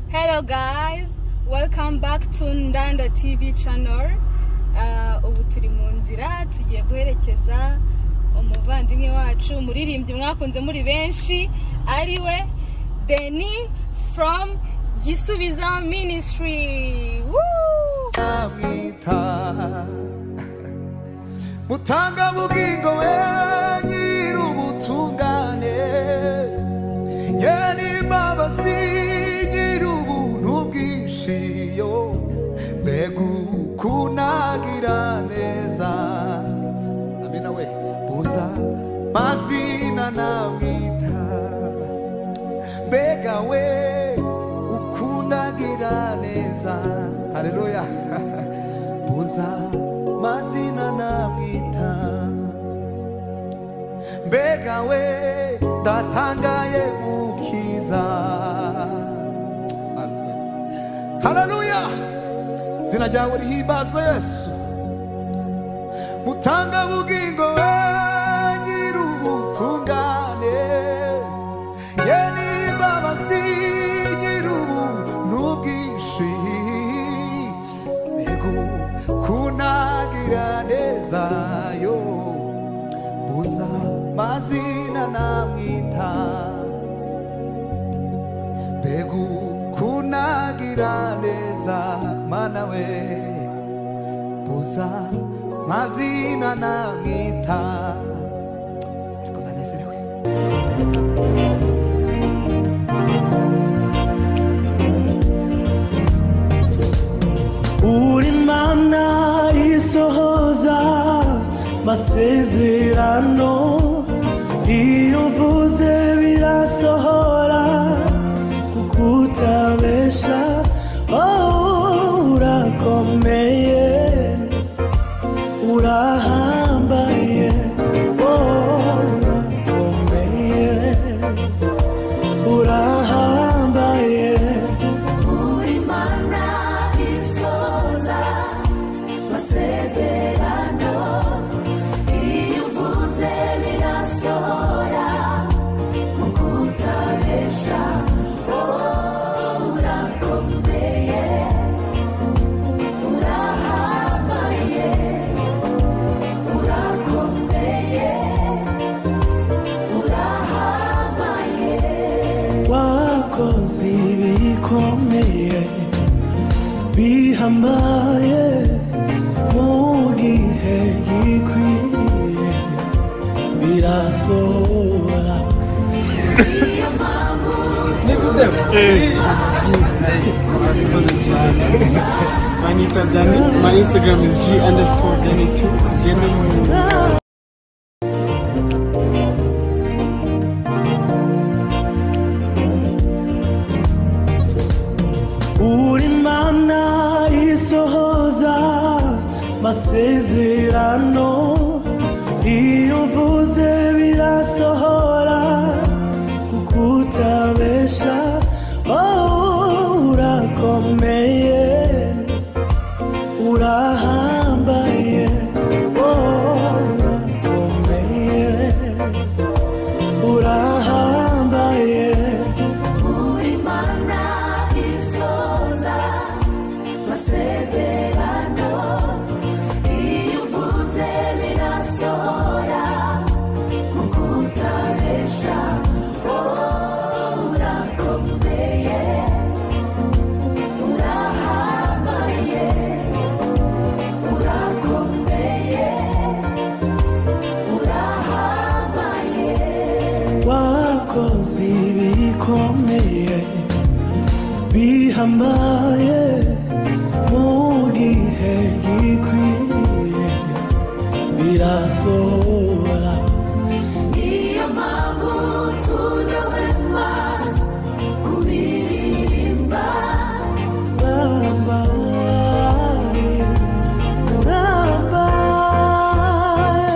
Hello guys, welcome back to Ndanda TV channel. Ubu turi mu nzira tugiye guherekeza umuvandimwe wacu muririmbyi mwakunze muri benshi ariwe Denny from Gisubiza Ministry. Woo! Mutanga bugingo we nyirubutungane yeni baba nyirubuntu bwishiyo mbegu kunagira neza amina we buza mazina namwita mbega we ukunagira neza haleluya buza mazina namwita mbega we ndatangaye mukiza haleluya zina ryawe rihimbazwe Yesu mutanga bugingo we nyirubutungane yeni babasi nyirubuntu bwinshi mbegu kunagira neza yo buza mazina namwita mbegu kunagira neza mana we buza mazina namwita ariko ndanezerewe uri mana isohoza masezerano iyo mvuze birasohora kukutabesha urakomeye urahambaye urakomeye urahambaye uri mana isohoza masezerano iyo mvuze birasohora kukutabesha urakomeye urahambaye urakomeye urahambaye wakoze ibikomeye bihambaye mu gihe gikwiye birasohora My Instagram is G_Danny2. uri mana isohoza masezerano iyo mvuze birasohora kukutabesha urakomeye urahambaye urakomeye urahambaye uri mana isohoza masezerano iyo mvuze birasohora kukutabesha urakomeye urahambaye urakomeye urahambaye wakoze ibikomeye bihambaye mu gihe gikwiye birasohora niyo mpamvu tudahwema kubiririmba urambaye urambaye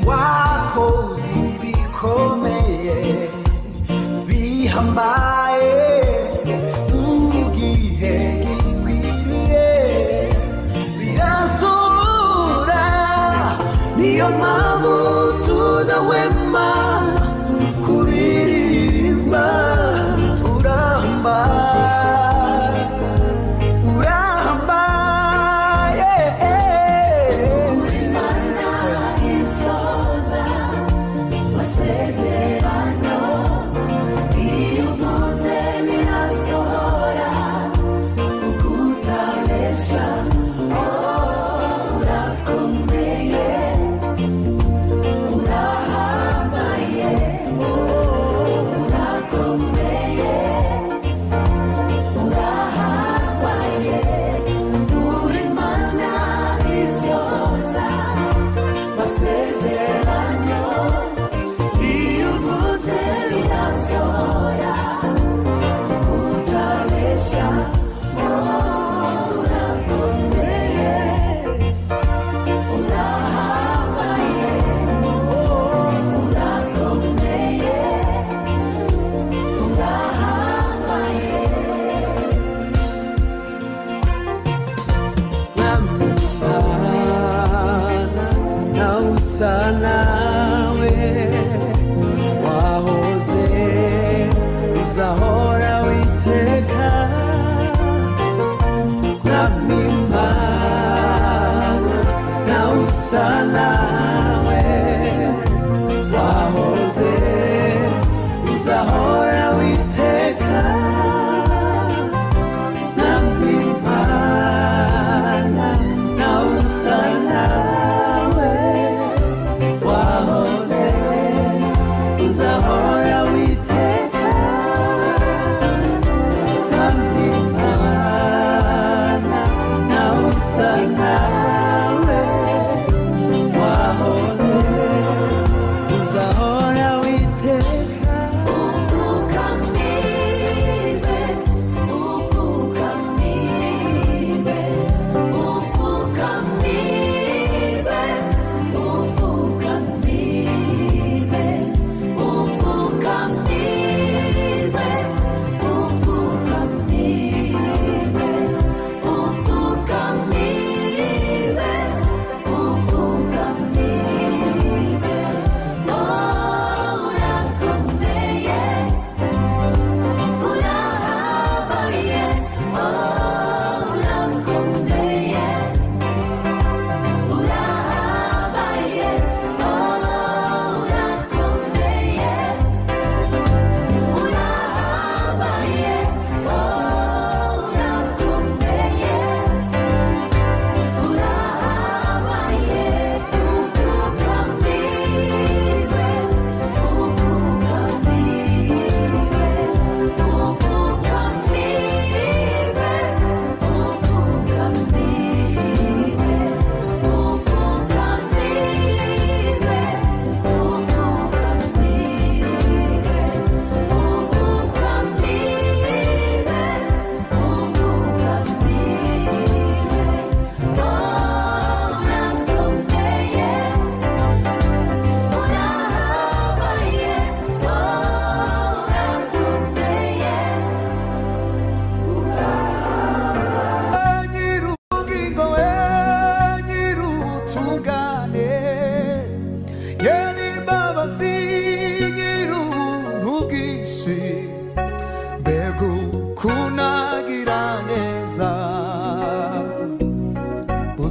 wakoze ibikomeye bihambaye mu gihe gikwiriye birasohora niyo mpamvu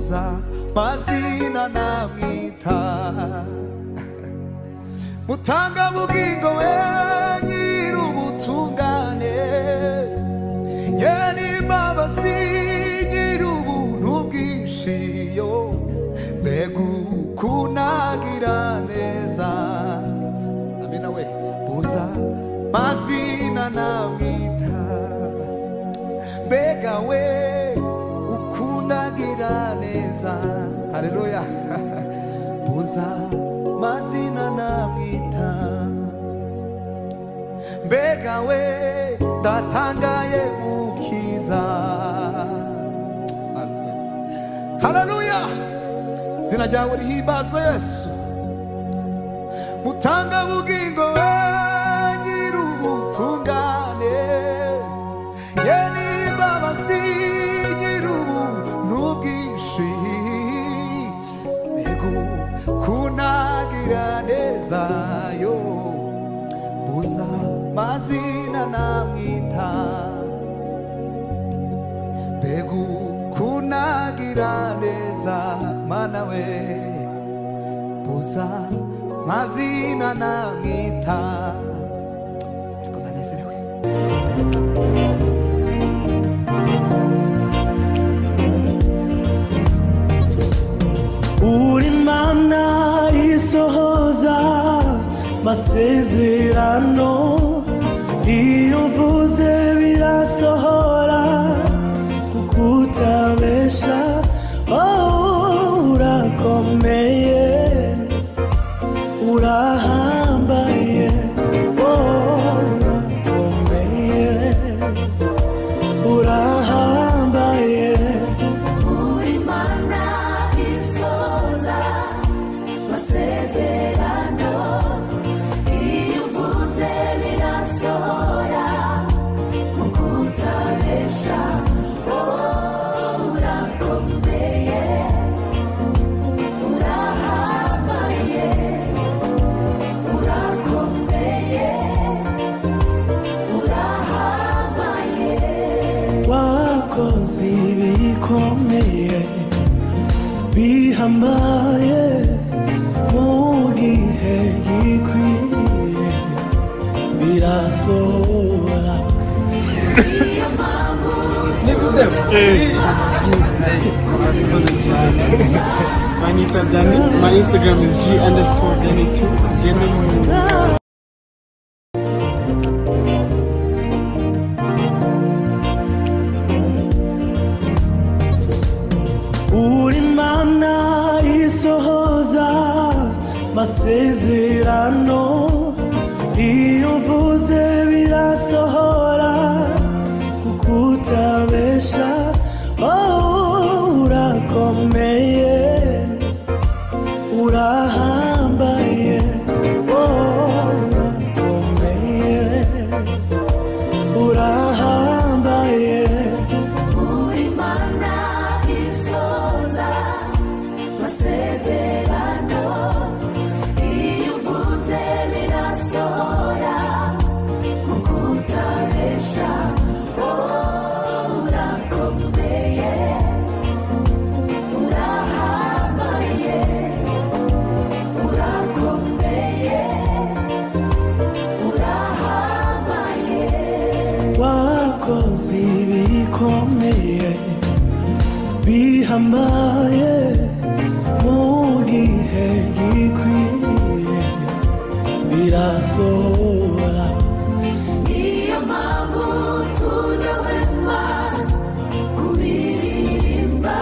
buza mazina namwita mutanga bugingo we nyir'ubutungane yeni mbabazi nyir'ubuntu bwinshi yo mbega ukunagira neza amina we buza mazina namwita mbega we ukunagira neza haleluya buza mazina namwita mbega we ndatangaye mukiza haleluya zina ryawe rihimbazwe Yesu mutanga bugingo we nyir'ubutungane yeni mbabazi nyir'ubuntu bwinshi mbega ukunagira neza yo buza mazina namwita mbega ukunagira neza mana we buza mazina namwita ariko ndanezerewe uri mana isohoza masezerano iyo mvuze birasohora kuko utabesha urakomeye urahambaye urakomeye urahambaye uri mana isoza masezerano iyo uvuze birasohora kuko utabesha urakomeye urahambaye urakomeye urahambaye wakoze ibikomeye bihambaye mu gihe gikwiye birasohora Manita Danny. My Instagram is G_Danny2. uri mana isohoza masezerano iyo mvuze birasohora kuko utabesha urakomeye urahambaye urakomeye urahambaye uri mana isoza masezerano iyo uvuze birasohora kuko utabesha urakomeye urahambaye urakomeye urahambaye wakoze ibikomeye bihambaye mu gihe gikwiye birasohora niyo mpamvu tudahwema kubiririmba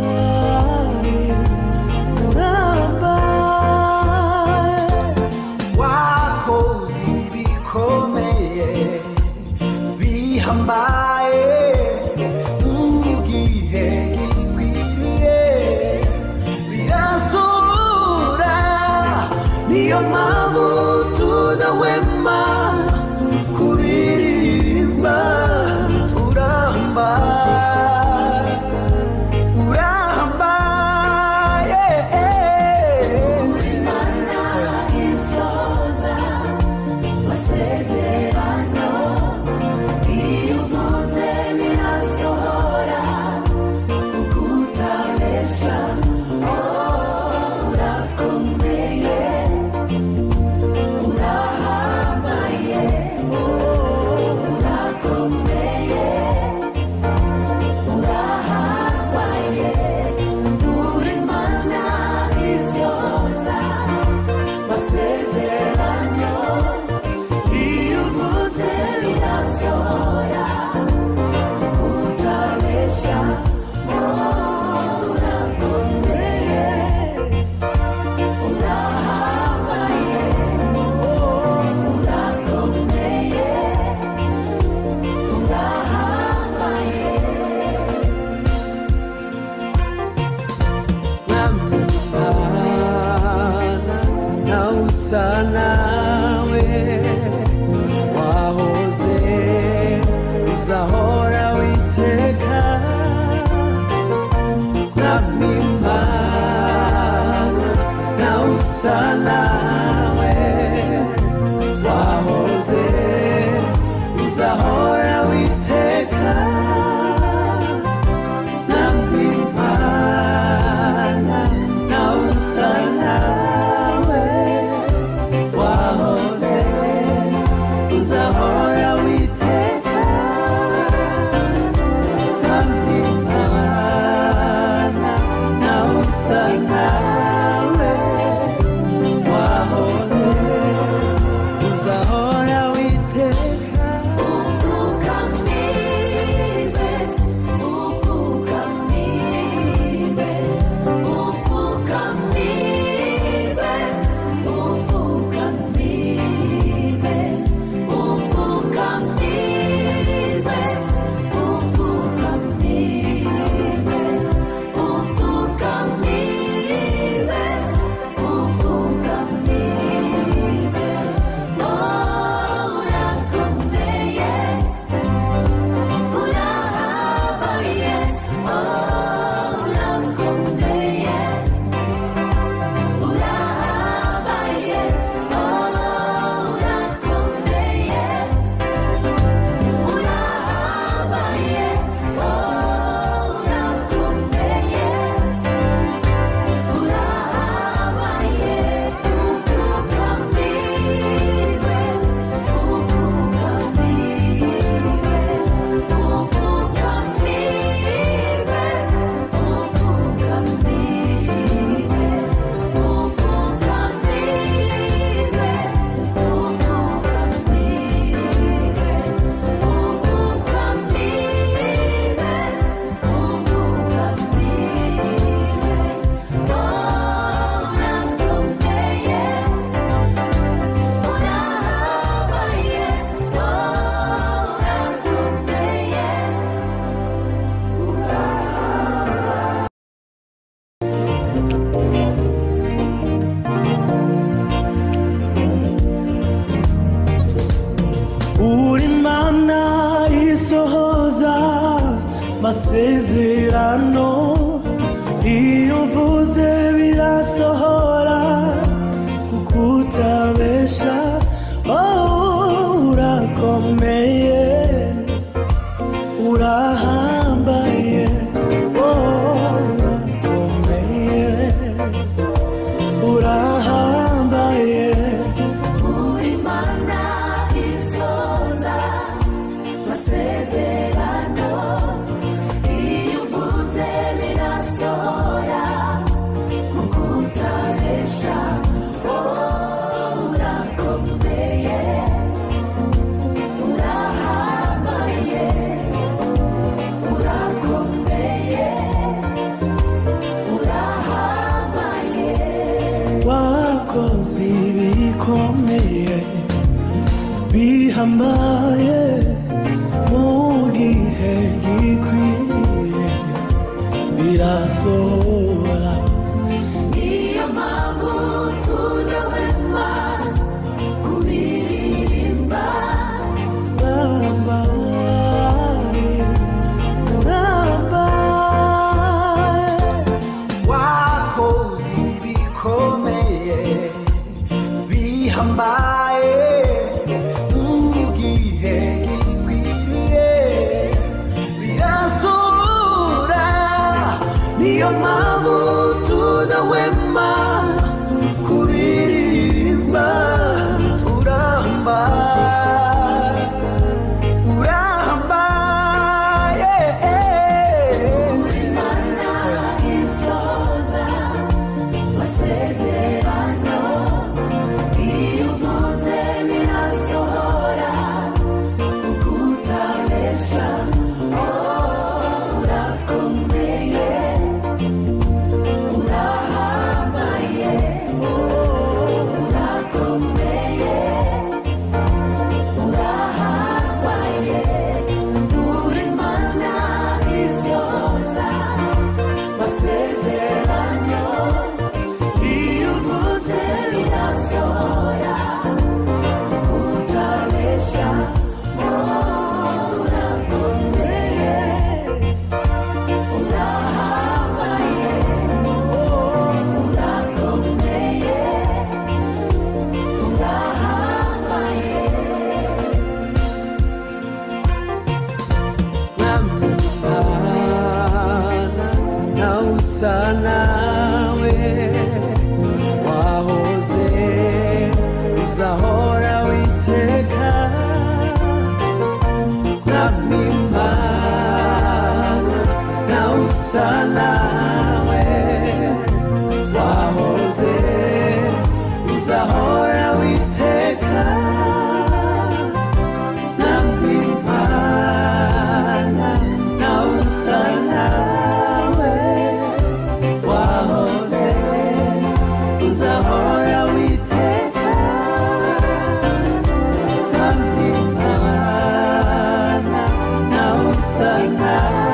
urambaye urambaye wakoze ibikomeye bihambaye ugihe gikwiriye birasohora niyo mpamvu tudahwema kubiririmba urambaye urambaye uri mana isoza masezerano iyo uvuze uzahora witeka namimana nawe usa nawe wahoze uzahora witeka namimana nawe usa nawe wahoze uzahora witeka namimana nawe usa nawe wahoze uzahora witeka Urimana isohoza masezerano iyo uvuze birasohora kukutabesha urakomeye urahambaye urakomeye urahambaye wakoze ibikomeye bihambaye mu gihe gikwiye birasohora niyo mpamvu tudahwema kubiririmba wakoze ibikomeye bihambaye mu gihe gikwiriye birasohora niyo mpamvu tudahwema kubiririmba urambaye urambaye Imana isohoza masezerano iyo uvuze birasohora kukutabesha urakomeye urahambaye urakomeye usa nawe wahoze uzahora witeka n'abimana na usa nawe wahoze uzahora witeka n'abimana na usa nawe